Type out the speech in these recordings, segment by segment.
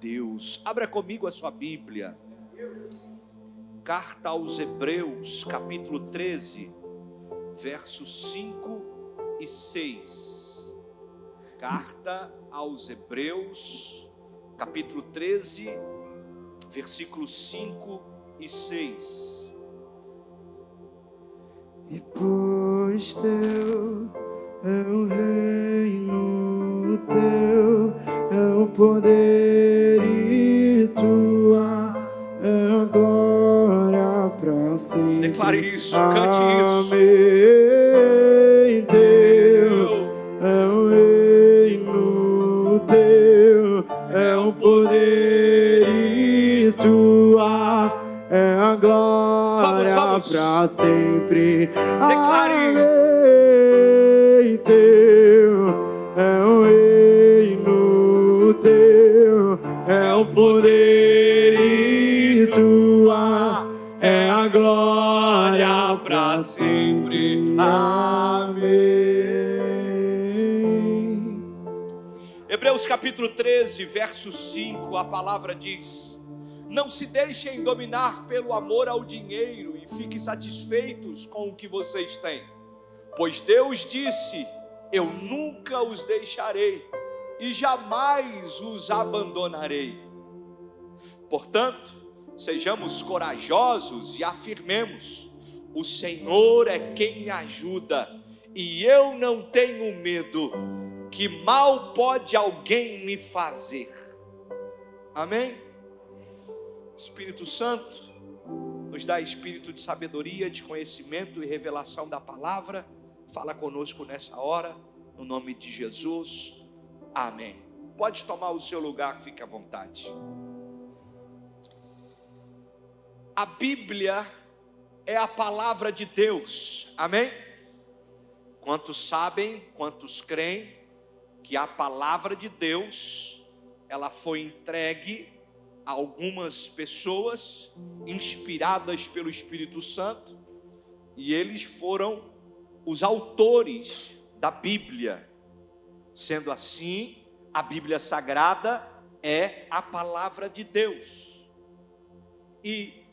Deus. Abra comigo a sua Bíblia. Carta aos Hebreus, capítulo 13, versos 5 e 6. Carta aos Hebreus, capítulo 13, versículos 5 e 6. E pois teu é o reino, teu é o poder e tua é a glória para sempre. Declare isso, cante isso. Amém. Teu é o reino, teu é o poder e tua é a glória para sempre. Declare. Amém. Teu é o reino, teu é o poder e tua é a glória para sempre. Amém. Hebreus capítulo 13, verso 5, a palavra diz: não se deixem dominar pelo amor ao dinheiro e fiquem satisfeitos com o que vocês têm, pois Deus disse: eu nunca os deixarei e jamais os abandonarei. Portanto, sejamos corajosos e afirmemos: o Senhor é quem me ajuda e eu não tenho medo. Que mal pode alguém me fazer? Amém? Espírito Santo, nos dá espírito de sabedoria, de conhecimento e revelação da palavra. Fala conosco nessa hora, no nome de Jesus. Amém. Pode tomar o seu lugar, fique à vontade. A Bíblia é a palavra de Deus. Amém? Quantos sabem, quantos creem que a palavra de Deus, ela foi entregue a algumas pessoas inspiradas pelo Espírito Santo, e eles foram os autores da Bíblia. Sendo assim, a Bíblia Sagrada é a palavra de Deus. E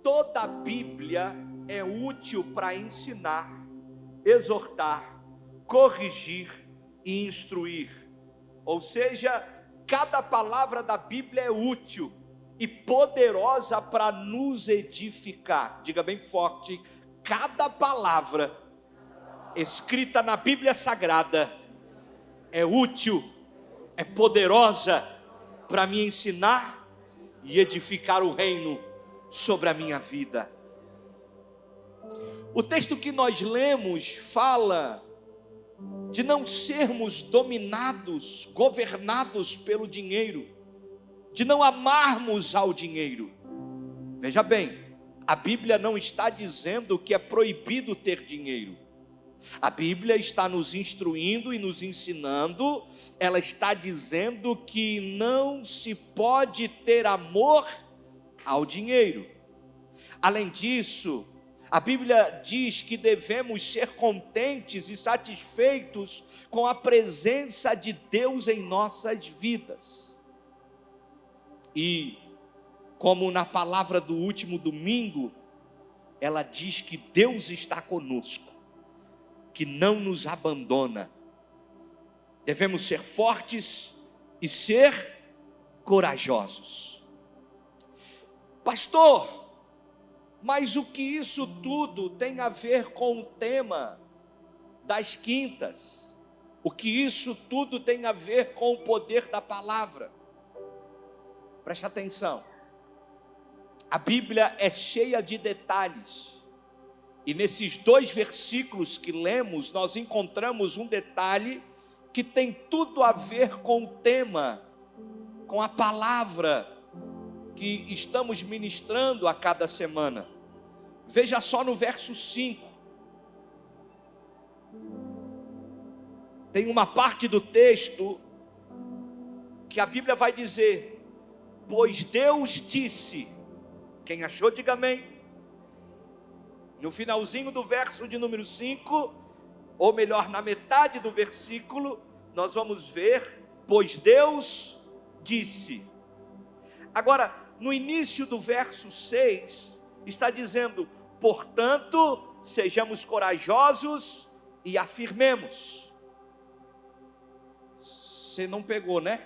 toda a Bíblia é útil para ensinar, exortar, corrigir e instruir. Ou seja, cada palavra da Bíblia é útil e poderosa para nos edificar. Diga bem forte: cada palavra escrita na Bíblia Sagrada é útil, é poderosa para me ensinar e edificar o reino sobre a minha vida. O texto que nós lemos fala de não sermos dominados, governados pelo dinheiro, de não amarmos ao dinheiro. Veja bem, a Bíblia não está dizendo que é proibido ter dinheiro. A Bíblia está nos instruindo e nos ensinando. Ela está dizendo que não se pode ter amor ao dinheiro. Além disso, a Bíblia diz que devemos ser contentes e satisfeitos com a presença de Deus em nossas vidas. E, como na palavra do último domingo, ela diz que Deus está conosco, que não nos abandona. Devemos ser fortes e ser corajosos. Pastor, mas o que isso tudo tem a ver com o tema das quintas? O que isso tudo tem a ver com o poder da palavra? Preste atenção. A Bíblia é cheia de detalhes. E nesses 2 versículos que lemos, nós encontramos um detalhe que tem tudo a ver com o tema, com a palavra que estamos ministrando a cada semana. Veja só no verso 5. Tem uma parte do texto que a Bíblia vai dizer: pois Deus disse. Quem achou, diga amém. No finalzinho do verso de número 5, ou melhor, na metade do versículo, nós vamos ver: pois Deus disse. Agora, no início do verso 6, está dizendo: portanto, sejamos corajosos e afirmemos. Você não pegou, né?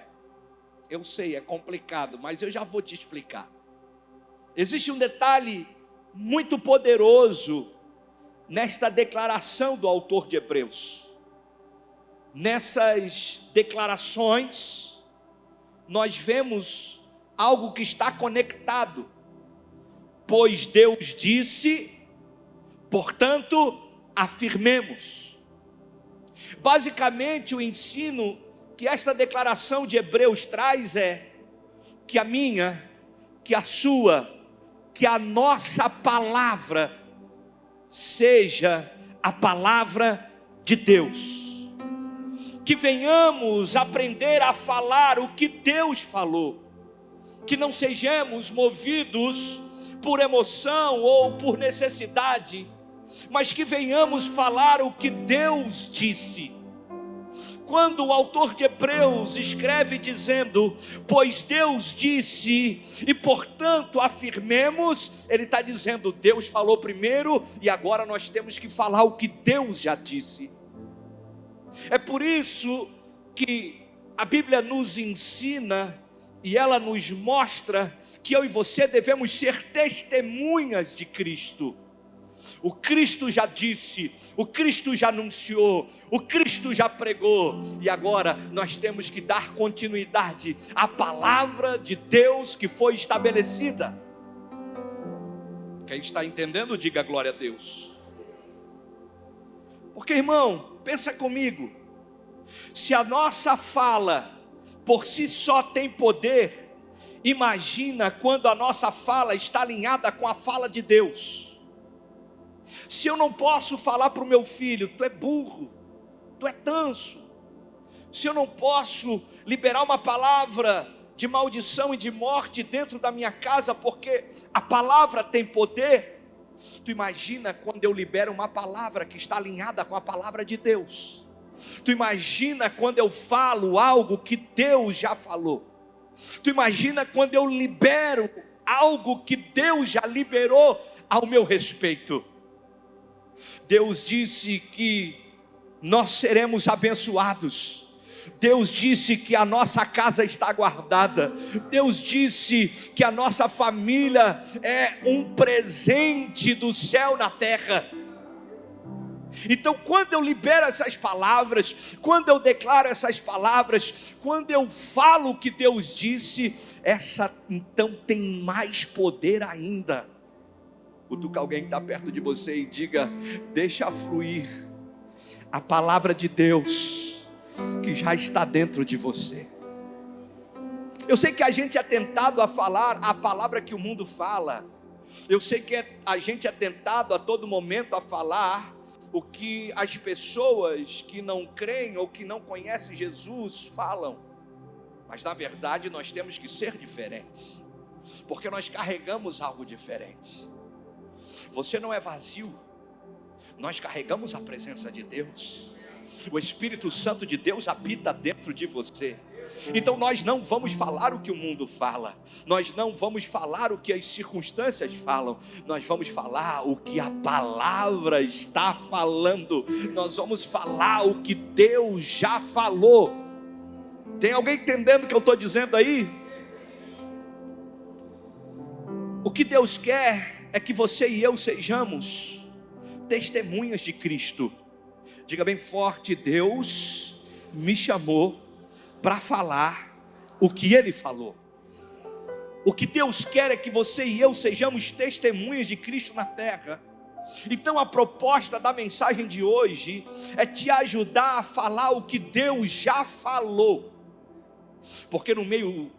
Eu sei, é complicado, mas eu já vou te explicar. Existe um detalhe muito poderoso nesta declaração do autor de Hebreus. Nessas declarações, nós vemos algo que está conectado. Pois Deus disse, portanto, afirmemos. Basicamente, o ensino que esta declaração de Hebreus traz é que a minha, que a sua, que a nossa palavra seja a palavra de Deus. Que venhamos aprender a falar o que Deus falou. Que não sejamos movidos por emoção ou por necessidade, mas que venhamos falar o que Deus disse. Quando o autor de Hebreus escreve dizendo, pois Deus disse, e portanto afirmemos, ele está dizendo, Deus falou primeiro, e agora nós temos que falar o que Deus já disse. É por isso que a Bíblia nos ensina, e ela nos mostra, que eu e você devemos ser testemunhas de Cristo. O Cristo já disse, o Cristo já anunciou, o Cristo já pregou, e agora nós temos que dar continuidade à palavra de Deus que foi estabelecida. Quem está entendendo, diga glória a Deus. Porque, irmão, pensa comigo, se a nossa fala por si só tem poder, imagina quando a nossa fala está alinhada com a fala de Deus. Se eu não posso falar para o meu filho, tu é burro, tu é tanso. Se eu não posso liberar uma palavra de maldição e de morte dentro da minha casa, porque a palavra tem poder, tu imagina quando eu libero uma palavra que está alinhada com a palavra de Deus. Tu imagina quando eu falo algo que Deus já falou. Tu imagina quando eu libero algo que Deus já liberou ao meu respeito. Deus disse que nós seremos abençoados. Deus disse que a nossa casa está guardada. Deus disse que a nossa família é um presente do céu na terra. Então, quando eu libero essas palavras, quando eu declaro essas palavras, quando eu falo o que Deus disse, essa então tem mais poder ainda. Cutuca alguém que está perto de você e diga, deixa fluir a palavra de Deus que já está dentro de você. Eu sei que a gente é tentado a falar a palavra que o mundo fala. Eu sei que a gente é tentado a todo momento a falar o que as pessoas que não creem ou que não conhecem Jesus falam. Mas na verdade nós temos que ser diferentes, porque nós carregamos algo diferente. Você não é vazio, nós carregamos a presença de Deus. O Espírito Santo de Deus habita dentro de você. Então nós não vamos falar o que o mundo fala, nós não vamos falar o que as circunstâncias falam, nós vamos falar o que a palavra está falando. Nós vamos falar o que Deus já falou. Tem alguém entendendo o que eu estou dizendo aí? O que Deus quer é que você e eu sejamos testemunhas de Cristo. Diga bem forte, Deus me chamou para falar o que Ele falou. O que Deus quer é que você e eu sejamos testemunhas de Cristo na terra. Então a proposta da mensagem de hoje é te ajudar a falar o que Deus já falou. Porque no meio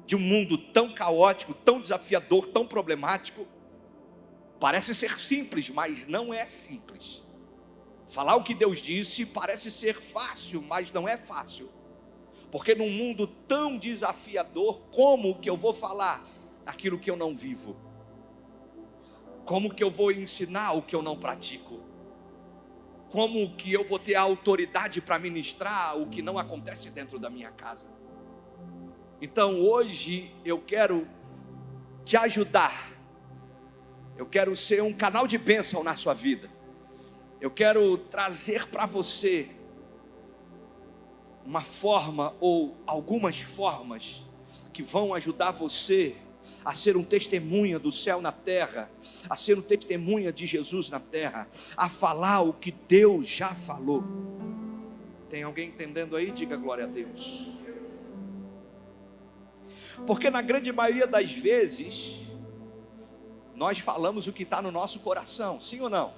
de um mundo tão caótico, tão desafiador, tão problemático, parece ser simples, mas não é simples. Falar o que Deus disse parece ser fácil, mas não é fácil. Porque num mundo tão desafiador, como que eu vou falar aquilo que eu não vivo? Como que eu vou ensinar o que eu não pratico? Como que eu vou ter a autoridade para ministrar o que não acontece dentro da minha casa? Então hoje eu quero te ajudar, eu quero ser um canal de bênção na sua vida, eu quero trazer para você uma forma ou algumas formas que vão ajudar você a ser um testemunha do céu na terra, a ser um testemunha de Jesus na terra, a falar o que Deus já falou. Tem alguém entendendo aí? Diga glória a Deus. Porque na grande maioria das vezes, nós falamos o que está no nosso coração, sim ou não?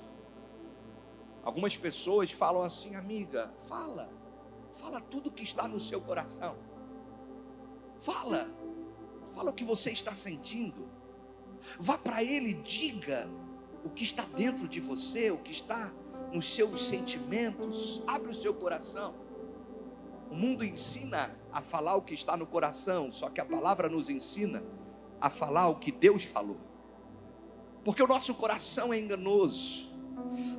Algumas pessoas falam assim: amiga, fala tudo o que está no seu coração, fala o que você está sentindo, vá para ele, diga o que está dentro de você, o que está nos seus sentimentos, abre o seu coração. O mundo ensina a falar o que está no coração, só que a palavra nos ensina a falar o que Deus falou, porque o nosso coração é enganoso.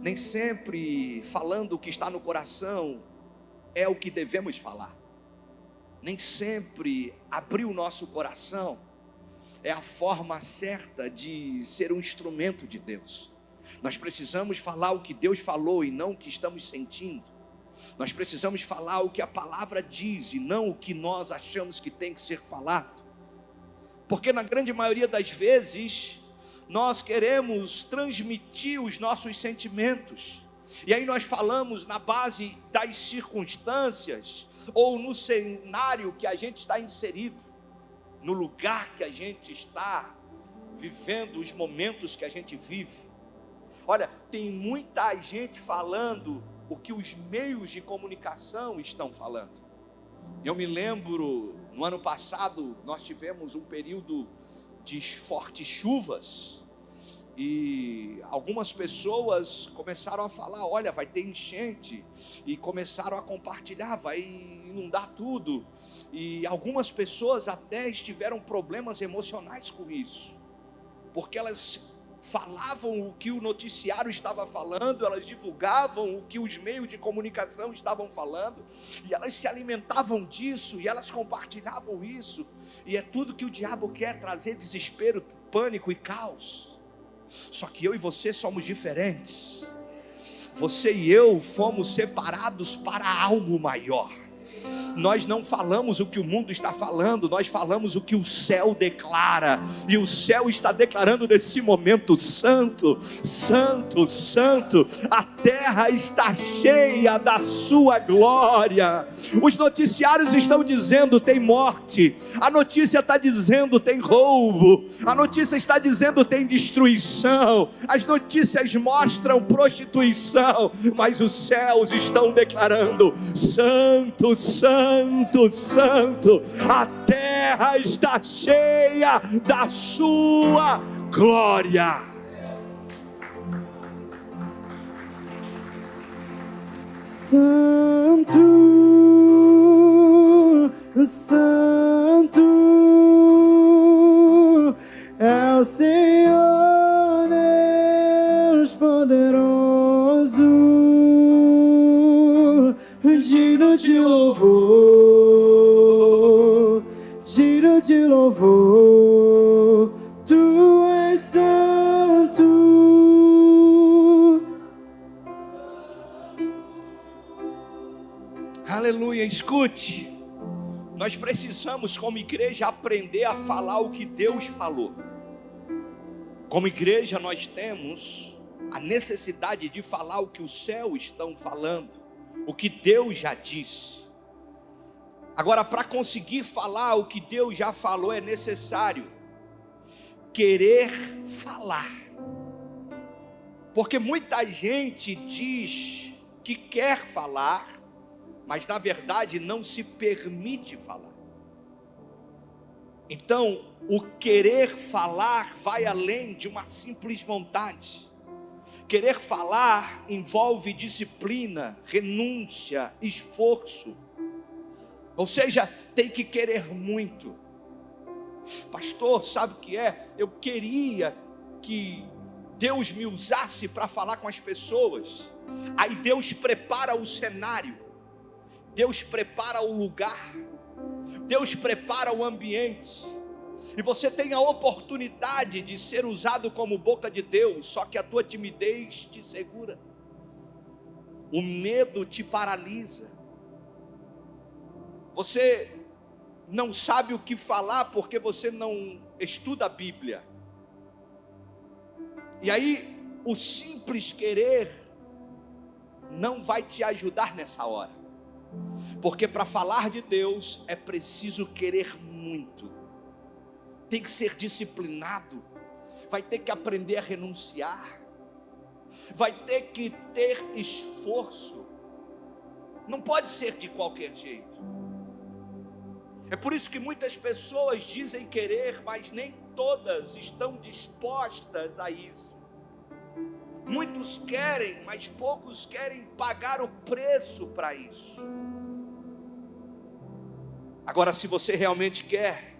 Nem sempre falando o que está no coração é o que devemos falar. Nem sempre abrir o nosso coração é a forma certa de ser um instrumento de Deus. Nós precisamos falar o que Deus falou e não o que estamos sentindo. Nós precisamos falar o que a palavra diz e não o que nós achamos que tem que ser falado. Porque na grande maioria das vezes nós queremos transmitir os nossos sentimentos, e aí nós falamos na base das circunstâncias ou no cenário que a gente está inserido, no lugar que a gente está vivendo, os momentos que a gente vive. Olha, tem muita gente falando o que os meios de comunicação estão falando. Eu me lembro, no ano passado, nós tivemos um período de fortes chuvas, e algumas pessoas começaram a falar: olha, vai ter enchente, e começaram a compartilhar, vai inundar tudo, e algumas pessoas até tiveram problemas emocionais com isso, porque elas falavam o que o noticiário estava falando, elas divulgavam o que os meios de comunicação estavam falando, e elas se alimentavam disso, e elas compartilhavam isso, e é tudo que o diabo quer: trazer desespero, pânico e caos. Só que eu e você somos diferentes. Você e eu fomos separados para algo maior. Nós não falamos o que o mundo está falando, nós falamos o que o céu declara, e o céu está declarando nesse momento: santo, santo, santo, a terra está cheia da sua glória. Os noticiários estão dizendo: tem morte, a notícia está dizendo: tem roubo, a notícia está dizendo: tem destruição, as notícias mostram prostituição, mas os céus estão declarando: santo, santo, santo, a terra está cheia da sua glória. Santo, santo é o Senhor Deus poderoso, digno de louvor, digno de louvor, tu és santo. Aleluia. Escute, nós precisamos como igreja aprender a falar o que Deus falou. Como igreja nós temos a necessidade de falar o que os céus estão falando, o que Deus já disse. Agora, para conseguir falar o que Deus já falou, é necessário querer falar. Porque muita gente diz que quer falar, mas na verdade não se permite falar. Então, o querer falar vai além de uma simples vontade. Querer falar envolve disciplina, renúncia, esforço. Ou seja, tem que querer muito. Pastor, sabe o que é? Eu queria que Deus me usasse para falar com as pessoas. Aí Deus prepara o cenário, Deus prepara o lugar, Deus prepara o ambiente, e você tem a oportunidade de ser usado como boca de Deus, só que a tua timidez te segura, o medo te paralisa, você não sabe o que falar porque você não estuda a Bíblia, e aí o simples querer não vai te ajudar nessa hora, porque para falar de Deus é preciso querer muito, tem que ser disciplinado, vai ter que aprender a renunciar, vai ter que ter esforço, não pode ser de qualquer jeito. É por isso que muitas pessoas dizem querer, mas nem todas estão dispostas a isso. Muitos querem, mas poucos querem pagar o preço para isso. Agora, se você realmente quer,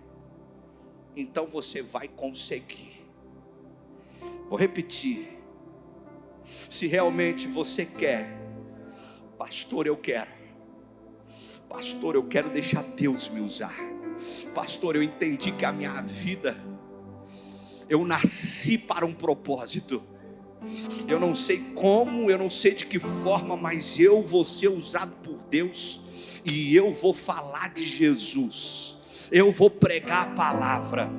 então você vai conseguir. Vou repetir. Se realmente você quer, pastor, eu quero. Pastor, eu quero deixar Deus me usar. Pastor, eu entendi que a minha vida, eu nasci para um propósito. Eu não sei como, eu não sei de que forma, mas eu vou ser usado por Deus, e eu vou falar de Jesus, eu vou pregar a palavra.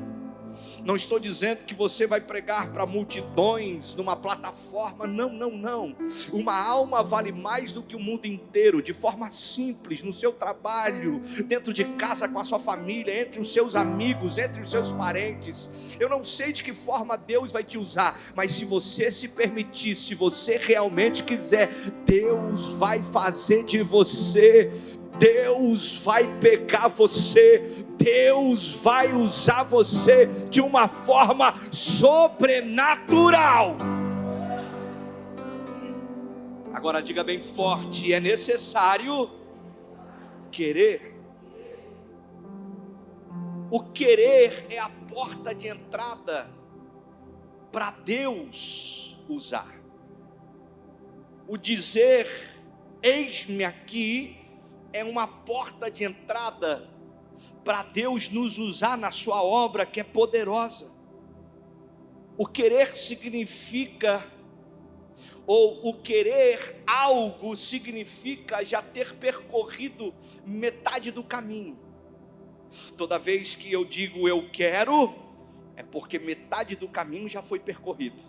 Não estou dizendo que você vai pregar para multidões numa plataforma, não. Uma alma vale mais do que o mundo inteiro, de forma simples, no seu trabalho, dentro de casa com a sua família, entre os seus amigos, entre os seus parentes. Eu não sei de que forma Deus vai te usar, mas se você se permitir, se você realmente quiser, Deus vai fazer de você, Deus vai pegar você, Deus vai usar você de uma forma sobrenatural. Agora diga bem forte: é necessário querer. O querer é a porta de entrada para Deus usar. O dizer, eis-me aqui, é uma porta de entrada para Deus nos usar na sua obra, que é poderosa. O querer significa, ou o querer algo significa já ter percorrido metade do caminho. Toda vez que eu digo eu quero, é porque metade do caminho já foi percorrido.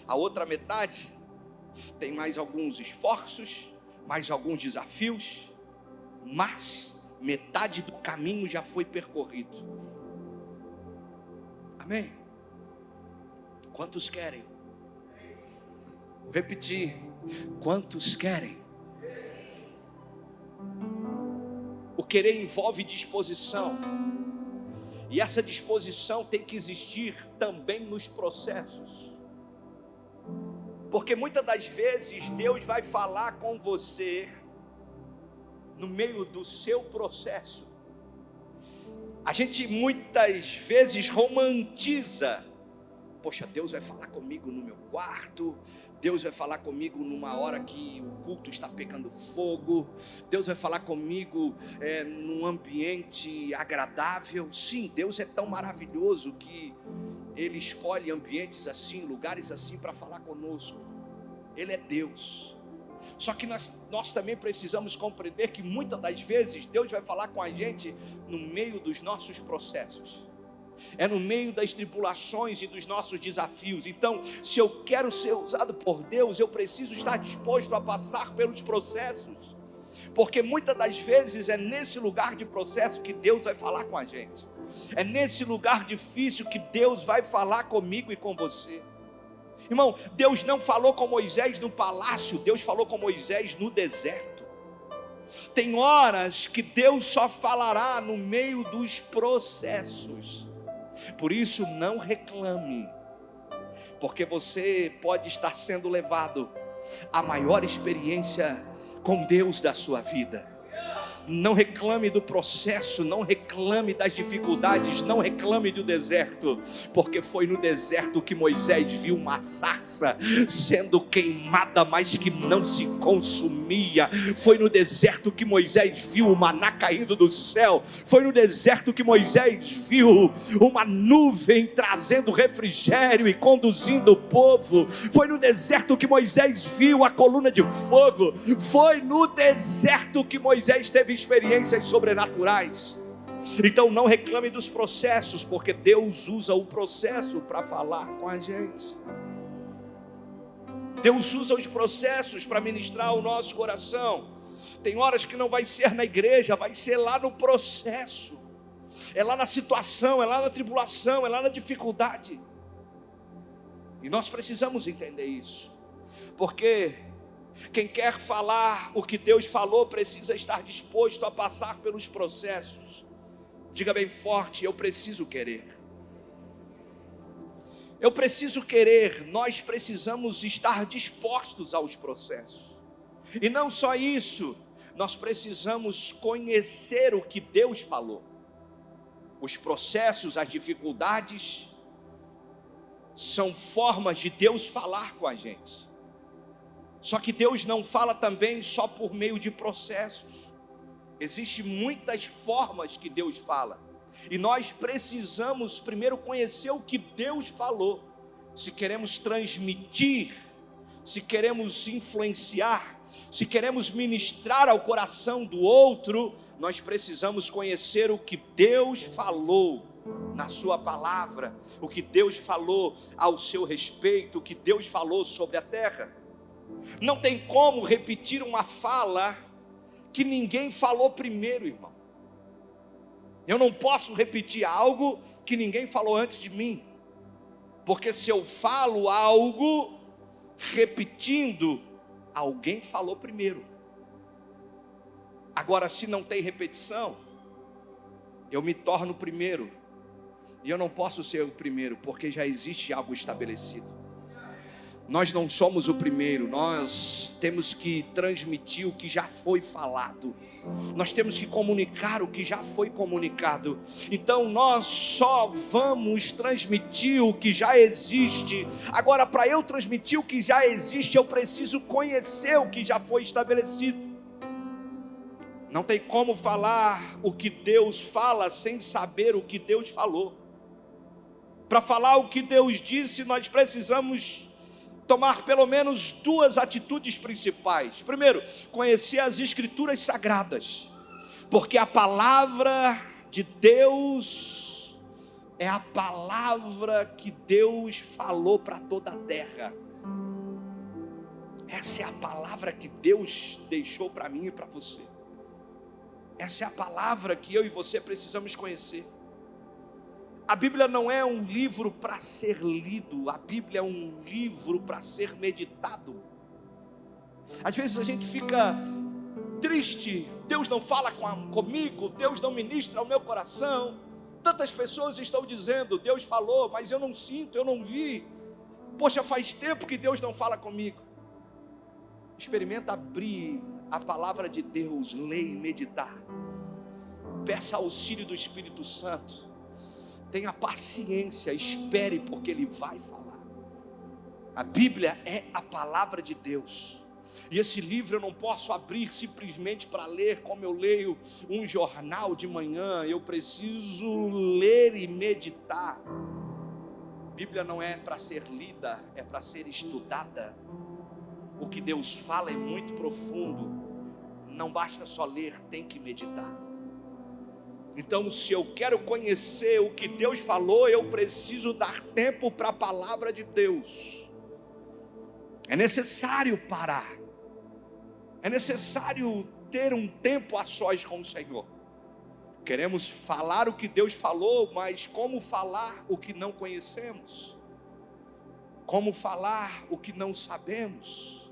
A outra metade tem mais alguns esforços, mais alguns desafios, mas metade do caminho já foi percorrido. Amém? Quantos querem? Vou repetir. Quantos querem? O querer envolve disposição, e essa disposição tem que existir também nos processos, porque muitas das vezes Deus vai falar com você no meio do seu processo. A gente muitas vezes romantiza: poxa, Deus vai falar comigo no meu quarto, Deus vai falar comigo numa hora que o culto está pegando fogo, Deus vai falar comigo num ambiente agradável. Sim, Deus é tão maravilhoso que Ele escolhe ambientes assim, lugares assim para falar conosco. Ele é Deus. Só que nós também precisamos compreender que muitas das vezes Deus vai falar com a gente no meio dos nossos processos, é no meio das tribulações e dos nossos desafios. Então, se eu quero ser usado por Deus, eu preciso estar disposto a passar pelos processos, porque muitas das vezes é nesse lugar de processo que Deus vai falar com a gente, é nesse lugar difícil que Deus vai falar comigo e com você. Irmão, Deus não falou com Moisés no palácio, Deus falou com Moisés no deserto. Tem horas que Deus só falará no meio dos processos. Por isso, não reclame, porque você pode estar sendo levado à maior experiência com Deus da sua vida. Não reclame do processo, não reclame das dificuldades, não reclame do deserto, porque foi no deserto que Moisés viu uma sarça sendo queimada, mas que não se consumia. Foi no deserto que Moisés viu o maná caindo do céu. Foi no deserto que Moisés viu uma nuvem trazendo refrigério e conduzindo o povo. Foi no deserto que Moisés viu a coluna de fogo. Foi no deserto que Moisés teve experiências sobrenaturais. Então não reclame dos processos, porque Deus usa o processo para falar com a gente. Deus usa os processos para ministrar o nosso coração. Tem horas que não vai ser na igreja, vai ser lá no processo. É lá na situação, é lá na tribulação, é lá na dificuldade. E nós precisamos entender isso. Porque quem quer falar o que Deus falou precisa estar disposto a passar pelos processos. Diga bem forte: eu preciso querer. Eu preciso querer, nós precisamos estar dispostos aos processos. E não só isso, nós precisamos conhecer o que Deus falou. Os processos, as dificuldades, são formas de Deus falar com a gente. Só que Deus não fala também só por meio de processos. Existem muitas formas que Deus fala. E nós precisamos primeiro conhecer o que Deus falou. Se queremos transmitir, se queremos influenciar, se queremos ministrar ao coração do outro, nós precisamos conhecer o que Deus falou na sua palavra, o que Deus falou ao seu respeito, o que Deus falou sobre a terra. Não tem como repetir uma fala que ninguém falou primeiro, irmão. Eu não posso repetir algo que ninguém falou antes de mim. Porque se eu falo algo repetindo, alguém falou primeiro. Agora, se não tem repetição, eu me torno o primeiro. E eu não posso ser o primeiro, porque já existe algo estabelecido. Nós não somos o primeiro, nós temos que transmitir o que já foi falado. Nós temos que comunicar o que já foi comunicado. Então nós só vamos transmitir o que já existe. Agora, para eu transmitir o que já existe, eu preciso conhecer o que já foi estabelecido. Não tem como falar o que Deus fala sem saber o que Deus falou. Para falar o que Deus disse, nós precisamos tomar pelo menos duas atitudes principais. Primeiro, conhecer as Escrituras Sagradas, porque a palavra de Deus é a palavra que Deus falou para toda a terra. Essa é a palavra que Deus deixou para mim e para você. Essa é a palavra que eu e você precisamos conhecer. A Bíblia não é um livro para ser lido, a Bíblia é um livro para ser meditado. Às vezes a gente fica triste, Deus não fala comigo, Deus não ministra ao meu coração. Tantas pessoas estão dizendo, Deus falou, mas eu não sinto, eu não vi. Poxa, faz tempo que Deus não fala comigo. Experimenta abrir a palavra de Deus, ler e meditar. Peça auxílio do Espírito Santo. Tenha paciência, espere, porque Ele vai falar. A Bíblia é a palavra de Deus. E esse livro eu não posso abrir simplesmente para ler como eu leio um jornal de manhã. Eu preciso ler e meditar. A Bíblia não é para ser lida, é para ser estudada. O que Deus fala é muito profundo. Não basta só ler, tem que meditar. Então, se eu quero conhecer o que Deus falou, eu preciso dar tempo para a palavra de Deus. É necessário parar. É necessário ter um tempo a sós com o Senhor. Queremos falar o que Deus falou, mas como falar o que não conhecemos? Como falar o que não sabemos?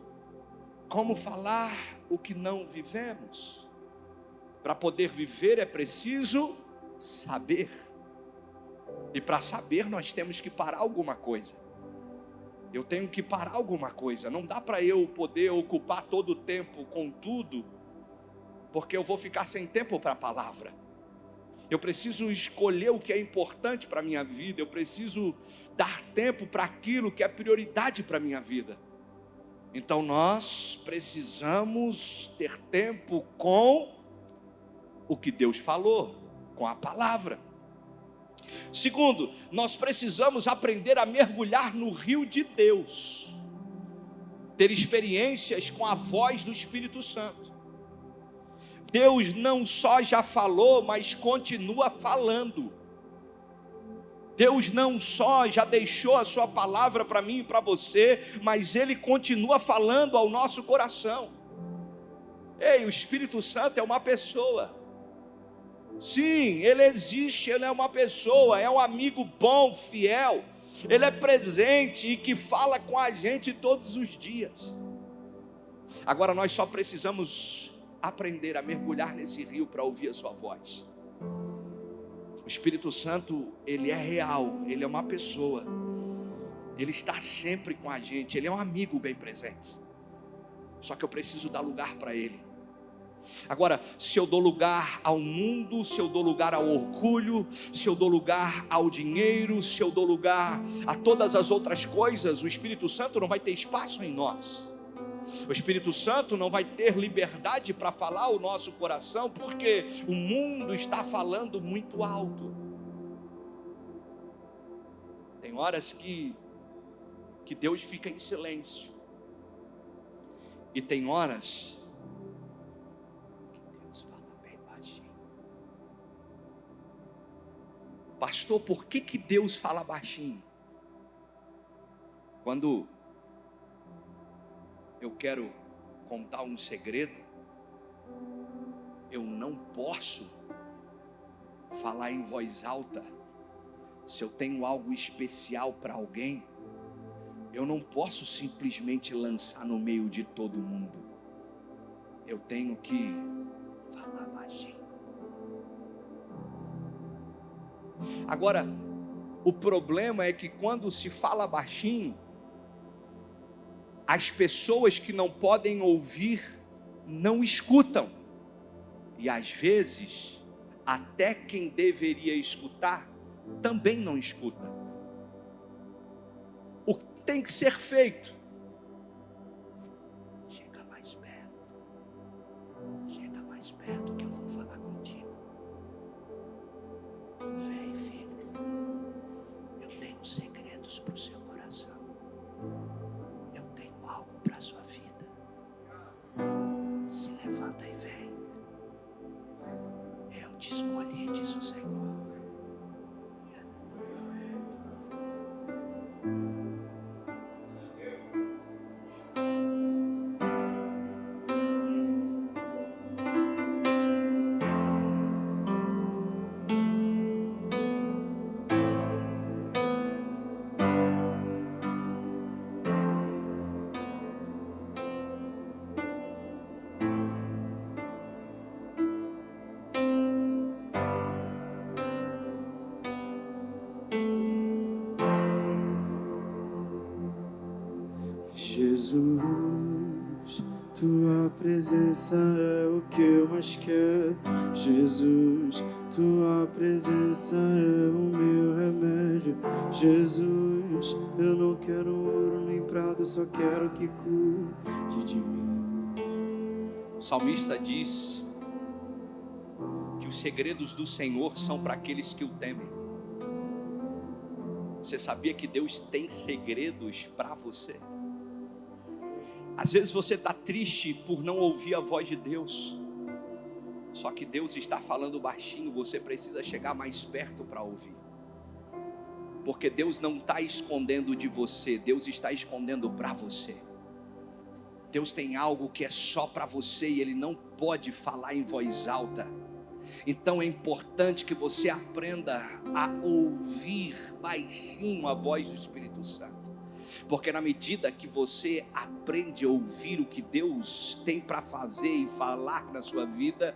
Como falar o que não vivemos? Para poder viver é preciso saber. E para saber nós temos que parar alguma coisa. Eu tenho que parar alguma coisa. Não dá para eu poder ocupar todo o tempo com tudo porque eu vou ficar sem tempo para a palavra. Eu preciso escolher o que é importante para a minha vida. Eu preciso dar tempo para aquilo que é prioridade para a minha vida. Então nós precisamos ter tempo com o que Deus falou, com a palavra. Segundo, nós precisamos aprender a mergulhar no rio de Deus. Ter experiências com a voz do Espírito Santo. Deus não só já falou, mas continua falando. Deus não só já deixou a sua palavra para mim e para você, mas Ele continua falando ao nosso coração. Ei, o Espírito Santo é uma pessoa. Sim, Ele existe, Ele é uma pessoa, é um amigo bom, fiel. Ele é presente e que fala com a gente todos os dias. Agora nós só precisamos aprender a mergulhar nesse rio para ouvir a sua voz. O Espírito Santo, Ele é real, Ele é uma pessoa. Ele está sempre com a gente, Ele é um amigo bem presente. Só que eu preciso dar lugar para Ele. Agora, se eu dou lugar ao mundo, se eu dou lugar ao orgulho, se eu dou lugar ao dinheiro, se eu dou lugar a todas as outras coisas, o Espírito Santo não vai ter espaço em nós. O Espírito Santo não vai ter liberdade para falar o nosso coração, porque o mundo está falando muito alto. Tem horas que Deus fica em silêncio. E tem horas que Deus fala bem baixinho. Pastor, por que Deus fala baixinho? Quando eu quero contar um segredo, eu não posso falar em voz alta. Se eu tenho algo especial para alguém, eu não posso simplesmente lançar no meio de todo mundo. Eu tenho que falar baixinho. Agora, o problema é que quando se fala baixinho, as pessoas que não podem ouvir não escutam. E às vezes, até quem deveria escutar também não escuta. O que tem que ser feito? Chega mais perto que eu vou falar contigo. Vem, filho, eu tenho segredos para o seu coração. Eu tenho algo para a sua vida. Se levanta e vem. Eu te escolhi, diz o Senhor. Jesus, tua presença é o que eu mais quero. Jesus, tua presença é o meu remédio. Jesus, eu não quero ouro nem prata, eu só quero que cuide de mim. O salmista diz que os segredos do Senhor são para aqueles que o temem. Você sabia que Deus tem segredos para você? Às vezes você está triste por não ouvir a voz de Deus. Só que Deus está falando baixinho, você precisa chegar mais perto para ouvir. Porque Deus não está escondendo de você, Deus está escondendo para você. Deus tem algo que é só para você e Ele não pode falar em voz alta. Então é importante que você aprenda a ouvir baixinho a voz do Espírito Santo. Porque na medida que você aprende a ouvir o que Deus tem para fazer e falar na sua vida,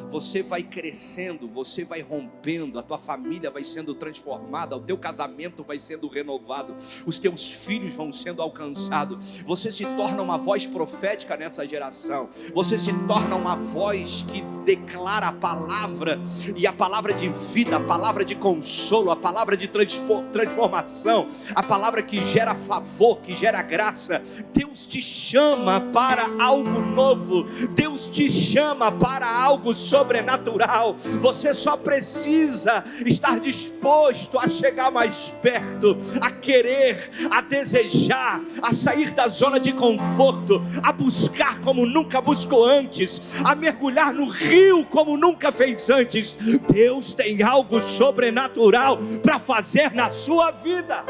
você vai crescendo, você vai rompendo, a tua família vai sendo transformada, o teu casamento vai sendo renovado, os teus filhos vão sendo alcançados, você se torna uma voz profética nessa geração, você se torna uma voz que declara a palavra, e a palavra de vida, a palavra de consolo, a palavra de transformação, a palavra que gera favor, que gera graça. Deus te chama para algo novo, Deus te chama para algo sobrenatural. Você só precisa estar disposto a chegar mais perto, a querer, a desejar, a sair da zona de conforto, a buscar como nunca buscou antes, a mergulhar no rio como nunca fez antes. Deus tem algo sobrenatural para fazer na sua vida.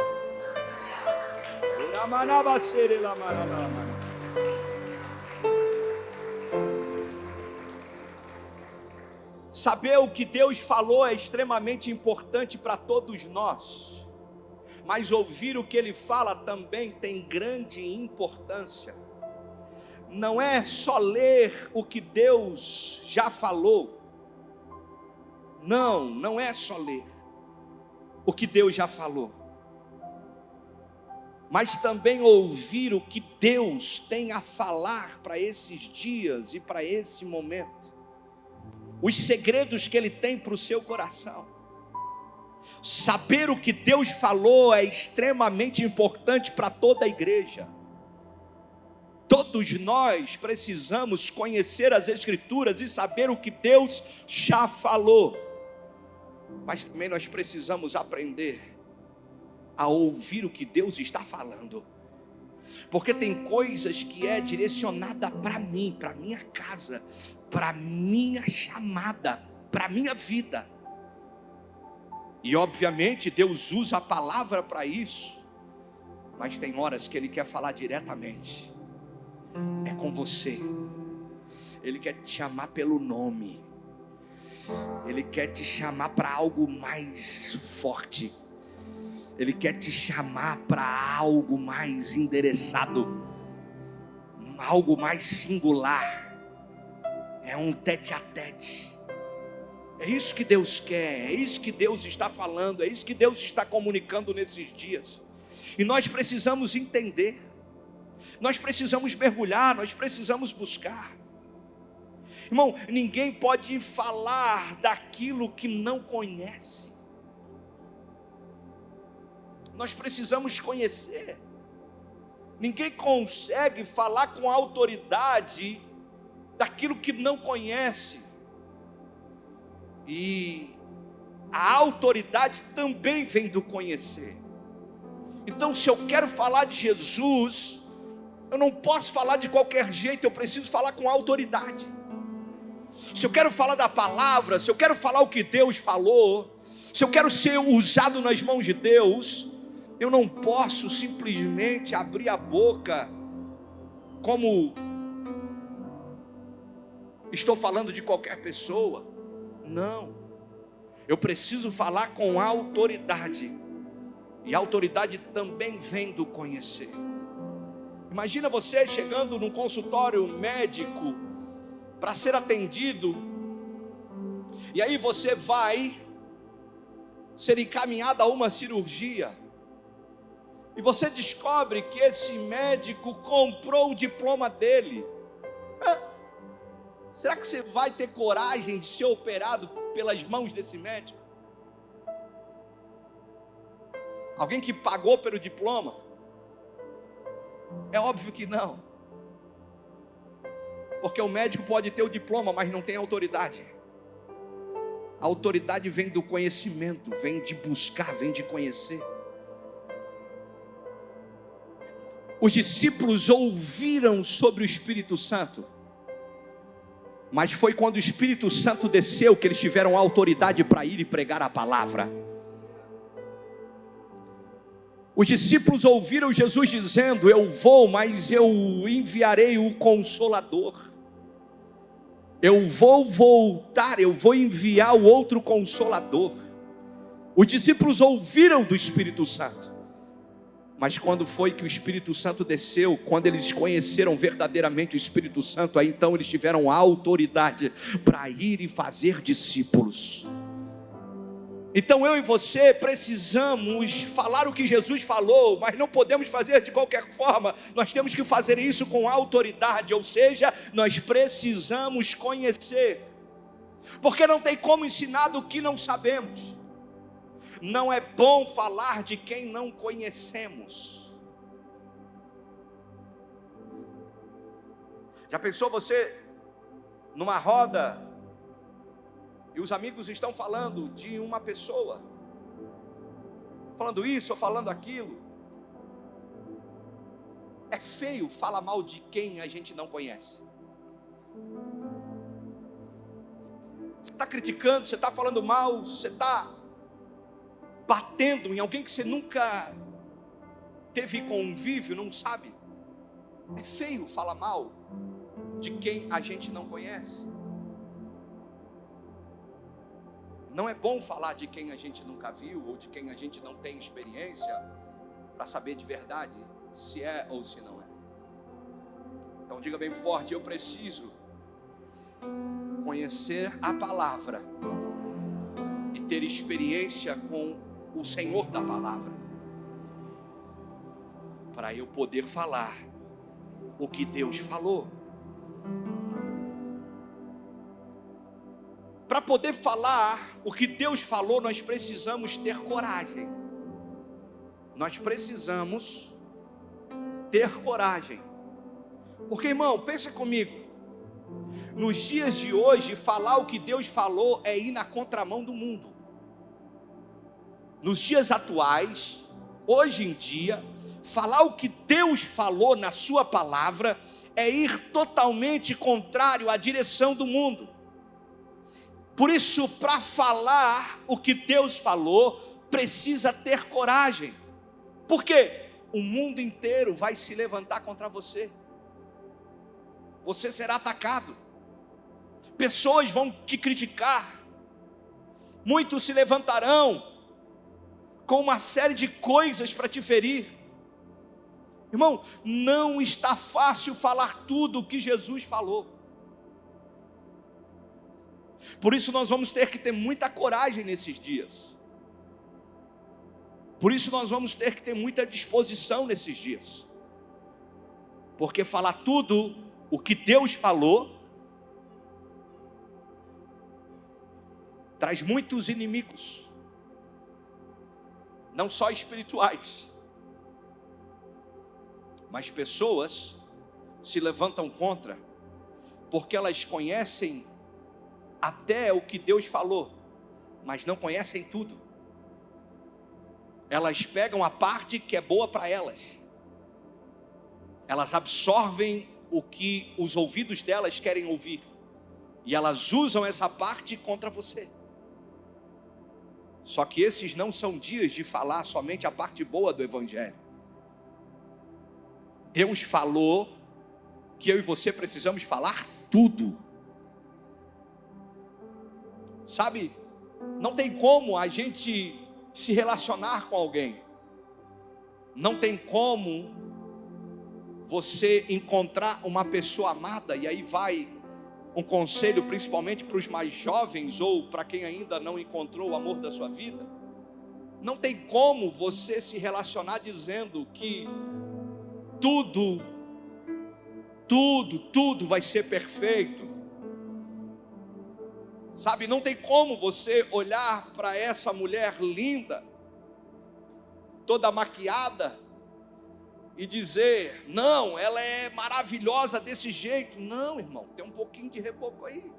Saber o que Deus falou é extremamente importante para todos nós, mas ouvir o que Ele fala também tem grande importância. Não é só ler o que Deus já falou, não é só ler o que Deus já falou, mas também ouvir o que Deus tem a falar para esses dias e para esse momento, os segredos que Ele tem para o seu coração. Saber o que Deus falou é extremamente importante para toda a igreja. Todos nós precisamos conhecer as Escrituras e saber o que Deus já falou, mas também nós precisamos aprender a ouvir o que Deus está falando, porque tem coisas que é direcionada para mim, para minha casa, para minha chamada, para minha vida, e obviamente Deus usa a palavra para isso, mas tem horas que Ele quer falar diretamente, é com você, Ele quer te chamar pelo nome, Ele quer te chamar para algo mais forte, Ele quer te chamar para algo mais endereçado, algo mais singular. É um tete a tete. É isso que Deus quer, é isso que Deus está falando, é isso que Deus está comunicando nesses dias. E nós precisamos entender, nós precisamos mergulhar, nós precisamos buscar. Irmão, ninguém pode falar daquilo que não conhece. Nós precisamos conhecer. Ninguém consegue falar com autoridade daquilo que não conhece. E a autoridade também vem do conhecer. Então, se eu quero falar de Jesus, eu não posso falar de qualquer jeito, eu preciso falar com autoridade. Se eu quero falar da palavra, se eu quero falar o que Deus falou, se eu quero ser usado nas mãos de Deus, eu não posso simplesmente abrir a boca como estou falando de qualquer pessoa. Não, eu preciso falar com autoridade, e a autoridade também vem do conhecer. Imagina você chegando num consultório médico para ser atendido, e aí você vai ser encaminhado a uma cirurgia, e você descobre que esse médico comprou o diploma dele. Será que você vai ter coragem de ser operado pelas mãos desse médico? Alguém que pagou pelo diploma? É óbvio que não. Porque o médico pode ter o diploma, mas não tem autoridade. A autoridade vem do conhecimento, vem de buscar, vem de conhecer. Os discípulos ouviram sobre o Espírito Santo, mas foi quando o Espírito Santo desceu que eles tiveram autoridade para ir e pregar a palavra. Os discípulos ouviram Jesus dizendo: eu vou, mas eu enviarei o Consolador. Eu vou voltar, eu vou enviar o outro Consolador. Os discípulos ouviram do Espírito Santo, Mas quando foi que o Espírito Santo desceu, quando eles conheceram verdadeiramente o Espírito Santo, aí então eles tiveram autoridade para ir e fazer discípulos. Então eu e você precisamos falar o que Jesus falou, mas não podemos fazer de qualquer forma. Nós temos que fazer isso com autoridade, ou seja, nós precisamos conhecer. Porque não tem como ensinar do que não sabemos. Não é bom falar de quem não conhecemos. Já pensou você numa roda e os amigos estão falando de uma pessoa, falando isso ou falando aquilo? É feio falar mal de quem a gente não conhece. Você está criticando, você está falando mal, você está batendo em alguém que você nunca teve convívio, não sabe. É feio falar mal de quem a gente não conhece. Não é bom falar de quem a gente nunca viu ou de quem a gente não tem experiência para saber de verdade se é ou se não é. Então diga bem forte: eu preciso conhecer a palavra e ter experiência com o Senhor da palavra, para eu poder falar o que Deus falou. Para poder falar o que Deus falou, nós precisamos ter coragem. Nós precisamos ter coragem. Porque, irmão, pensa comigo. Nos dias de hoje, falar o que Deus falou é ir na contramão do mundo. Nos dias atuais, hoje em dia, falar o que Deus falou na sua palavra é ir totalmente contrário à direção do mundo. Por isso, para falar o que Deus falou, precisa ter coragem. Por quê? O mundo inteiro vai se levantar contra você. Você será atacado. Pessoas vão te criticar. Muitos se levantarão com uma série de coisas para te ferir. Irmão, não está fácil falar tudo o que Jesus falou. Por isso nós vamos ter que ter muita coragem nesses dias. Por isso nós vamos ter que ter muita disposição nesses dias. Porque falar tudo o que Deus falou traz muitos inimigos. Não só espirituais, mas pessoas se levantam contra, porque elas conhecem até o que Deus falou, mas não conhecem tudo. Elas pegam a parte que é boa para elas, elas absorvem o que os ouvidos delas querem ouvir, e elas usam essa parte contra você. Só que esses não são dias de falar somente a parte boa do Evangelho. Deus falou que eu e você precisamos falar tudo. Sabe, não tem como a gente se relacionar com alguém. Não tem como você encontrar uma pessoa amada, e aí vai um conselho principalmente para os mais jovens ou para quem ainda não encontrou o amor da sua vida. Não tem como você se relacionar dizendo que tudo vai ser perfeito. Sabe, não tem como você olhar para essa mulher linda, toda maquiada, e dizer, não, ela é maravilhosa desse jeito. Não, irmão, tem um pouquinho de reboco aí.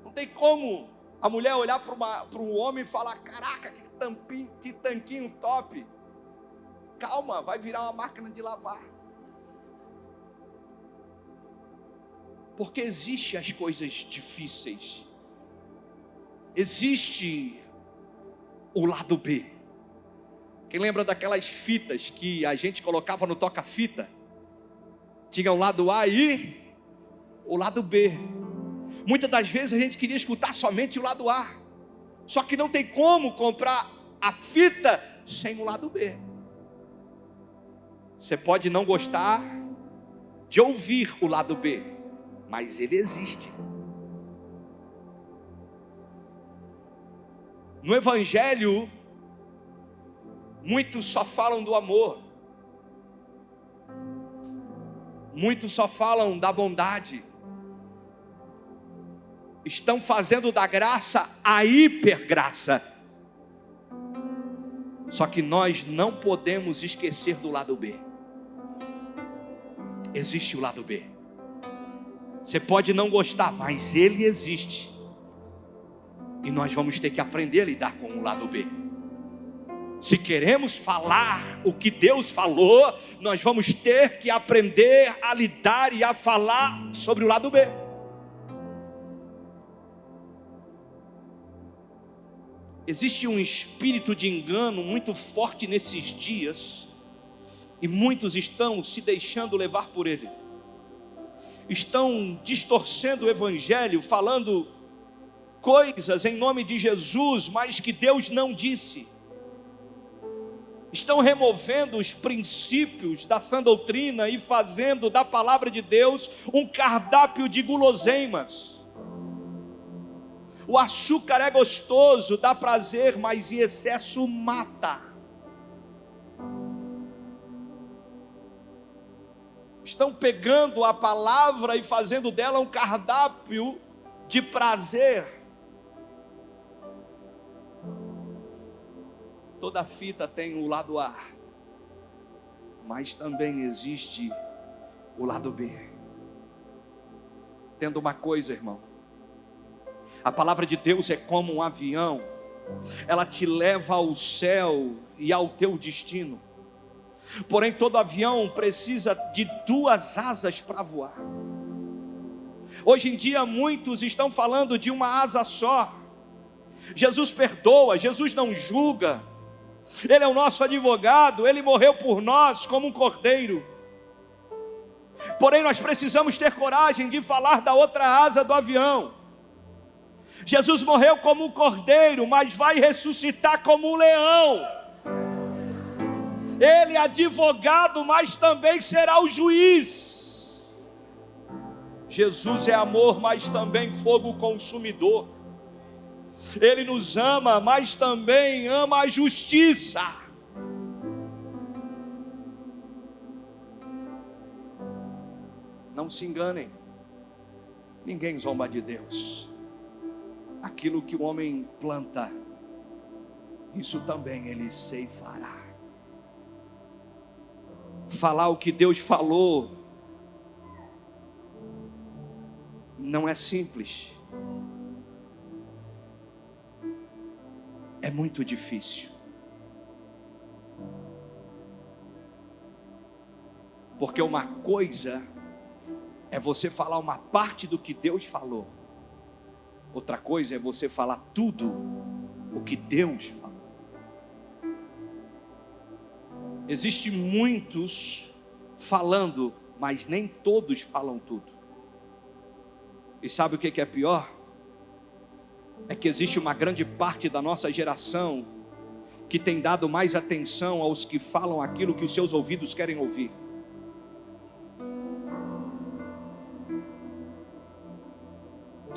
Não tem como a mulher olhar para um homem e falar, caraca, que tanquinho top. Calma, vai virar uma máquina de lavar. Porque existem as coisas difíceis. Existe o lado B. Quem lembra daquelas fitas que a gente colocava no toca-fita? Tinha o lado A e o lado B. Muitas das vezes a gente queria escutar somente o lado A. Só que não tem como comprar a fita sem o lado B. Você pode não gostar de ouvir o lado B, mas ele existe. No Evangelho, muitos só falam do amor, muitos só falam da bondade, estão fazendo da graça a hipergraça. Só que nós não podemos esquecer do lado B. Existe o lado B. Você pode não gostar, mas ele existe. E nós vamos ter que aprender a lidar com o lado B. Se queremos falar o que Deus falou, nós vamos ter que aprender a lidar e a falar sobre o lado B. Existe um espírito de engano muito forte nesses dias, e muitos estão se deixando levar por ele. Estão distorcendo o Evangelho, falando coisas em nome de Jesus, mas que Deus não disse. Estão removendo os princípios da sã doutrina e fazendo da palavra de Deus um cardápio de guloseimas. O açúcar é gostoso, dá prazer, mas em excesso mata. Estão pegando a palavra e fazendo dela um cardápio de prazer. Toda fita tem o lado A, mas também existe o lado B. Entenda uma coisa, irmão. A palavra de Deus é como um avião. Ela te leva ao céu e ao teu destino. Porém, todo avião precisa de duas asas para voar. Hoje em dia, muitos estão falando de uma asa só. Jesus perdoa, Jesus não julga. Ele é o nosso advogado, Ele morreu por nós como um cordeiro. Porém, nós precisamos ter coragem de falar da outra asa do avião. Jesus morreu como um cordeiro, mas vai ressuscitar como um leão. Ele é advogado, mas também será o juiz. Jesus é amor, mas também fogo consumidor. Ele nos ama, mas também ama a justiça. Não se enganem, ninguém zomba de Deus. Aquilo que o homem planta, isso também ele ceifará. Falar o que Deus falou não é simples, é muito difícil. Porque uma coisa é você falar uma parte do que Deus falou, outra coisa é você falar tudo o que Deus falou. Existem muitos falando, mas nem todos falam tudo. E sabe o que é pior? É que existe uma grande parte da nossa geração que tem dado mais atenção aos que falam aquilo que os seus ouvidos querem ouvir.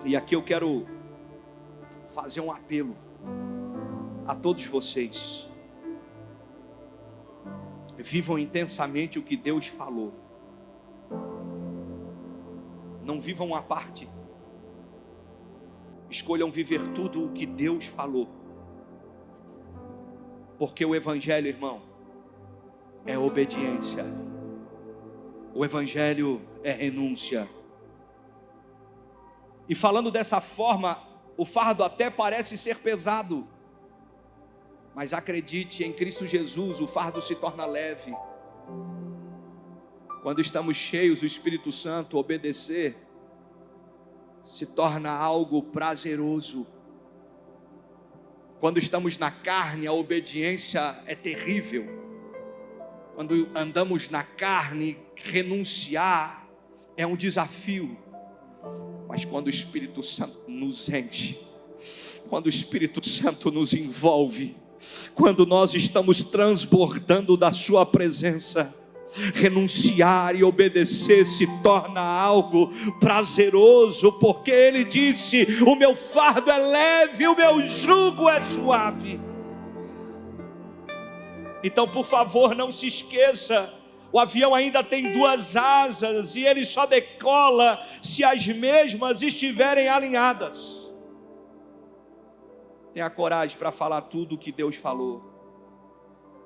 E aqui eu quero fazer um apelo a todos vocês. Vivam intensamente o que Deus falou. Não vivam uma parte. Escolham viver tudo o que Deus falou. Porque o Evangelho, irmão, é obediência. O Evangelho é renúncia. E falando dessa forma, o fardo até parece ser pesado. Mas acredite, em Cristo Jesus o fardo se torna leve. Quando estamos cheios do Espírito Santo, obedecer se torna algo prazeroso. Quando estamos na carne, a obediência é terrível. Quando andamos na carne, renunciar é um desafio. Mas quando o Espírito Santo nos enche, quando o Espírito Santo nos envolve, quando nós estamos transbordando da sua presença, renunciar e obedecer se torna algo prazeroso, porque Ele disse: o meu fardo é leve, o meu jugo é suave. Então, por favor, não se esqueça, o avião ainda tem 2 asas e ele só decola se as mesmas estiverem alinhadas. Tenha coragem para falar tudo o que Deus falou.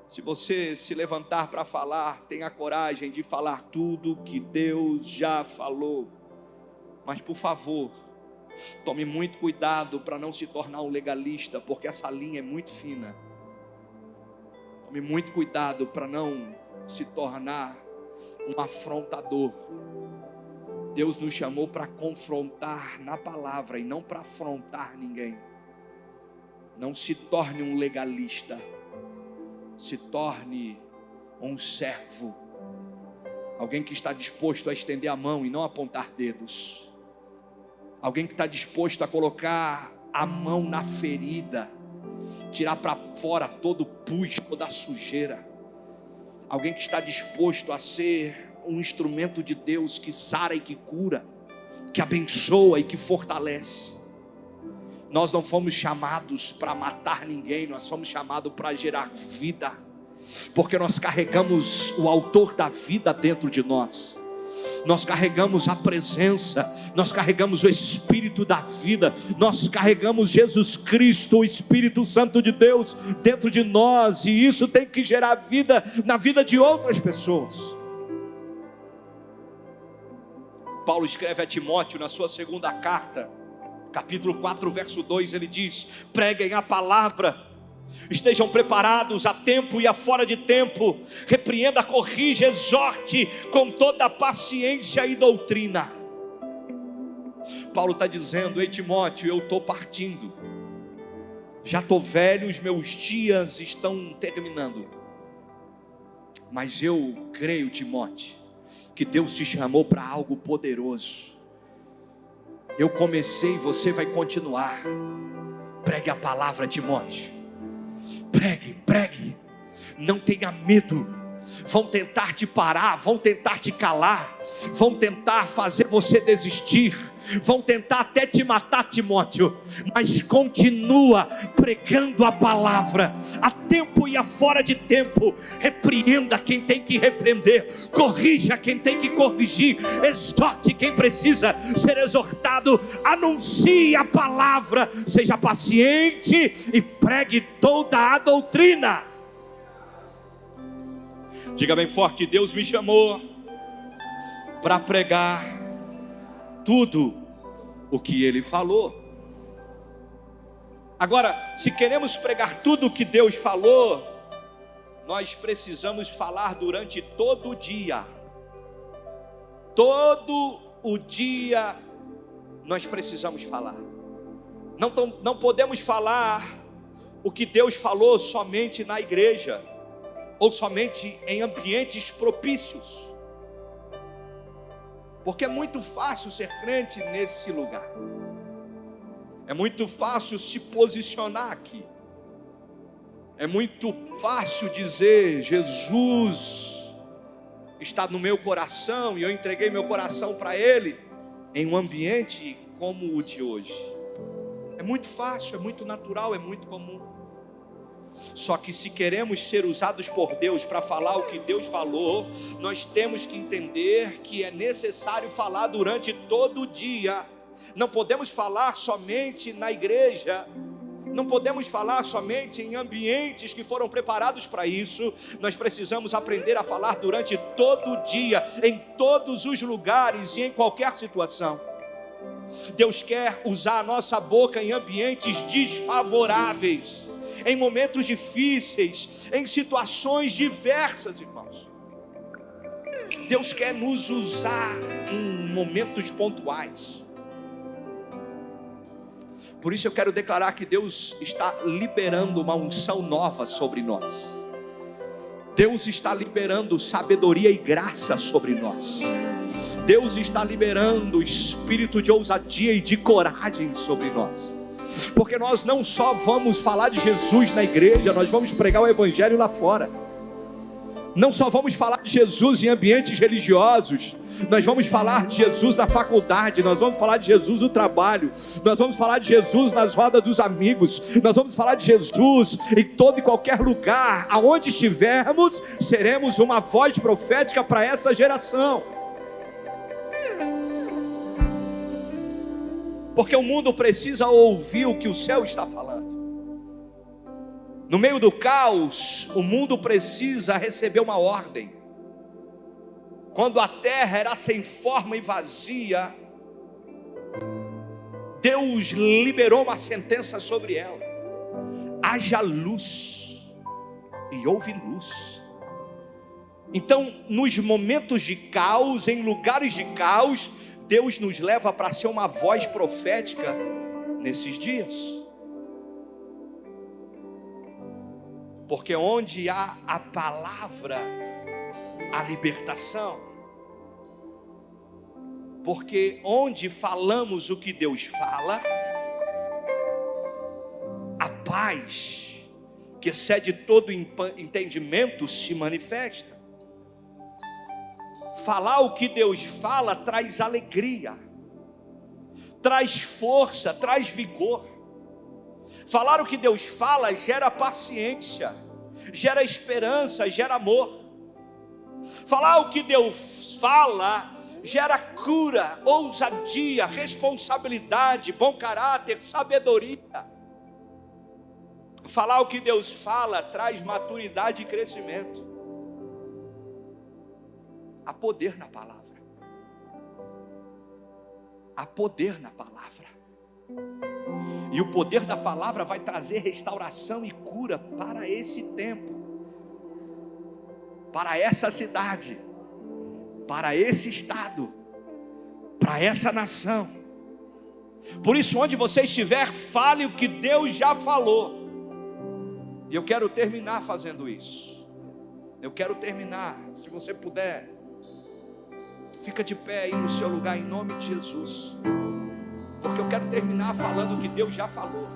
Se você se levantar para falar, tenha coragem de falar tudo o que Deus já falou. Mas, por favor, tome muito cuidado para não se tornar um legalista, porque essa linha é muito fina. Tome muito cuidado para não se tornar um afrontador. Deus nos chamou para confrontar na palavra e não para afrontar ninguém. Não se torne um legalista, se torne um servo, alguém que está disposto a estender a mão e não apontar dedos, alguém que está disposto a colocar a mão na ferida, tirar para fora todo o pus, toda a sujeira, alguém que está disposto a ser um instrumento de Deus que sara e que cura, que abençoa e que fortalece. Nós não fomos chamados para matar ninguém, nós fomos chamados para gerar vida, porque nós carregamos o autor da vida dentro de nós. Nós carregamos a presença, nós carregamos o Espírito da vida, nós carregamos Jesus Cristo, o Espírito Santo de Deus dentro de nós, e isso tem que gerar vida na vida de outras pessoas. Paulo escreve a Timóteo na sua 2ª carta, capítulo 4, verso 2, ele diz: preguem a palavra, estejam preparados a tempo e a fora de tempo, repreenda, corrija, exorte com toda a paciência e doutrina. Paulo está dizendo: ei Timóteo, eu estou partindo, já estou velho, os meus dias estão terminando, mas eu creio, Timóteo, que Deus te chamou para algo poderoso. Eu comecei, você vai continuar. Pregue a palavra, Timóteo. Pregue, não tenha medo. Vão tentar te parar, vão tentar te calar, vão tentar fazer você desistir, vão tentar até te matar, Timóteo, mas continua pregando a palavra, a tempo e a fora de tempo. Repreenda quem tem que repreender, corrija quem tem que corrigir, exorte quem precisa ser exortado, anuncie a palavra, seja paciente e pregue toda a doutrina. Diga bem forte: Deus me chamou para pregar tudo o que Ele falou. Agora, se queremos pregar tudo o que Deus falou, nós precisamos falar durante todo o dia. Todo o dia nós precisamos falar. Não podemos falar o que Deus falou somente na igreja, ou somente em ambientes propícios, porque é muito fácil ser crente nesse lugar, é muito fácil se posicionar aqui, é muito fácil dizer: Jesus está no meu coração e eu entreguei meu coração para Ele, em um ambiente como o de hoje. É muito fácil, é muito natural, é muito comum. Só que se queremos ser usados por Deus para falar o que Deus falou, nós temos que entender que é necessário falar durante todo o dia. Não podemos falar somente na igreja, não podemos falar somente em ambientes que foram preparados para isso. Nós precisamos aprender a falar durante todo o dia, em todos os lugares e em qualquer situação. Deus quer usar a nossa boca em ambientes desfavoráveis, em momentos difíceis, em situações diversas, irmãos. Deus quer nos usar em momentos pontuais. Por isso eu quero declarar que Deus está liberando uma unção nova sobre nós. Deus está liberando sabedoria e graça sobre nós. Deus está liberando espírito de ousadia e de coragem sobre nós. porque nós não só vamos falar de Jesus na igreja, nós vamos pregar o evangelho lá fora. Não só vamos falar de Jesus em ambientes religiosos, nós vamos falar de Jesus na faculdade, nós vamos falar de Jesus no trabalho, nós vamos falar de Jesus nas rodas dos amigos, nós vamos falar de Jesus em todo e qualquer lugar, aonde estivermos, seremos uma voz profética para essa geração. Porque o mundo precisa ouvir o que o céu está falando. No meio do caos, o mundo precisa receber uma ordem. Quando a terra era sem forma e vazia, Deus liberou uma sentença sobre ela: haja luz, e houve luz. Então, nos momentos de caos, em lugares de caos, Deus nos leva para ser uma voz profética nesses dias. Porque onde há a palavra, a libertação. Porque onde falamos o que Deus fala, a paz, que excede todo entendimento, se manifesta. Falar o que Deus fala traz alegria, traz força, traz vigor. Falar o que Deus fala gera paciência, gera esperança, gera amor. Falar o que Deus fala gera cura, ousadia, responsabilidade, bom caráter, sabedoria. Falar o que Deus fala traz maturidade e crescimento. Há poder na palavra. Há poder na palavra. E o poder da palavra vai trazer restauração e cura para esse tempo, para essa cidade, para esse estado, para essa nação. Por isso, onde você estiver, fale o que Deus já falou. E eu quero terminar fazendo isso. Eu quero terminar, se você puder, fica de pé aí no seu lugar, em nome de Jesus. Porque eu quero terminar falando o que Deus já falou.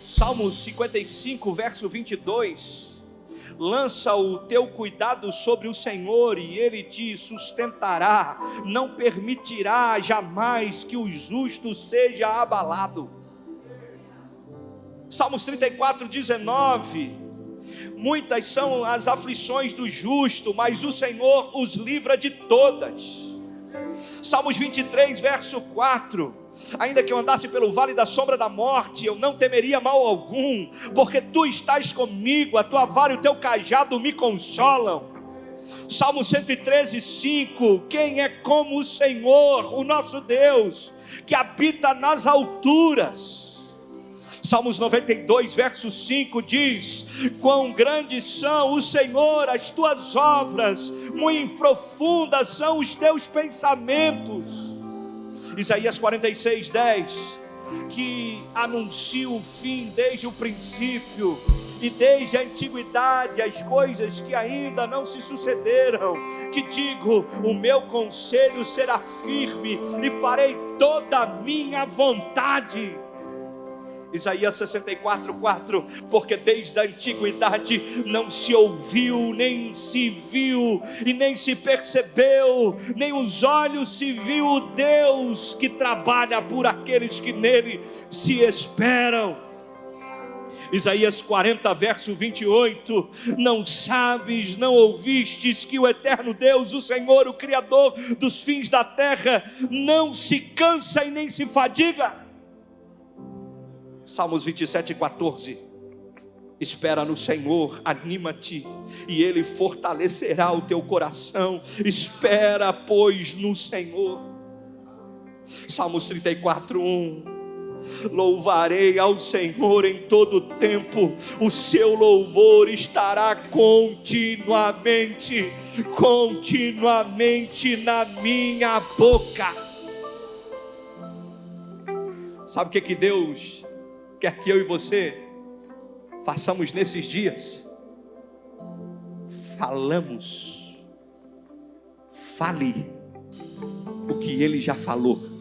Salmos 55, verso 22. Lança o teu cuidado sobre o Senhor e Ele te sustentará. Não permitirá jamais que o justo seja abalado. Salmos 34, 19. Muitas são as aflições do justo, mas o Senhor os livra de todas. Salmos 23, verso 4. Ainda que eu andasse pelo vale da sombra da morte, eu não temeria mal algum, porque tu estás comigo, a tua vara e o teu cajado me consolam. Salmo 113, 5. Quem é como o Senhor, o nosso Deus, que habita nas alturas? Salmos 92, verso 5 diz: quão grandes são o Senhor, as tuas obras, muito profundas são os teus pensamentos. Isaías 46, 10, que anuncia o fim desde o princípio e desde a antiguidade, as coisas que ainda não se sucederam, que digo, o meu conselho será firme e farei toda a minha vontade. Isaías 64, 4, porque desde a antiguidade não se ouviu, nem se viu, e nem se percebeu, nem os olhos se viu o Deus que trabalha por aqueles que nele se esperam. Isaías 40, verso 28, não sabes, não ouvistes que o eterno Deus, o Senhor, o Criador dos fins da terra, não se cansa e nem se fadiga? Salmos 27, 14. Espera no Senhor, anima-te, e Ele fortalecerá o teu coração. Espera, pois, no Senhor. Salmos 34, 1. Louvarei ao Senhor em todo tempo, o seu louvor estará continuamente na minha boca. Sabe o que Deus quer que eu e você façamos nesses dias? Fale o que Ele já falou.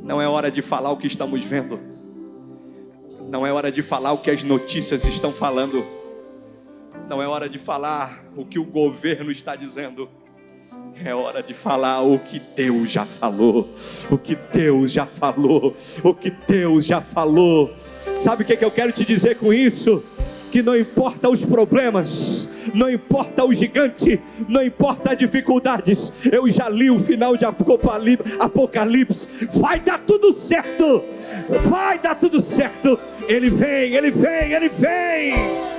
Não é hora de falar o que estamos vendo. Não é hora de falar o que as notícias estão falando. Não é hora de falar o que o governo está dizendo. É hora de falar o que Deus já falou. O que Deus já falou. O que Deus já falou. Sabe o que eu quero te dizer com isso? Que não importa os problemas, não importa o gigante, não importa as dificuldades. Eu já li o final de Apocalipse. Vai dar tudo certo. Vai dar tudo certo. Ele vem, Ele vem, Ele vem.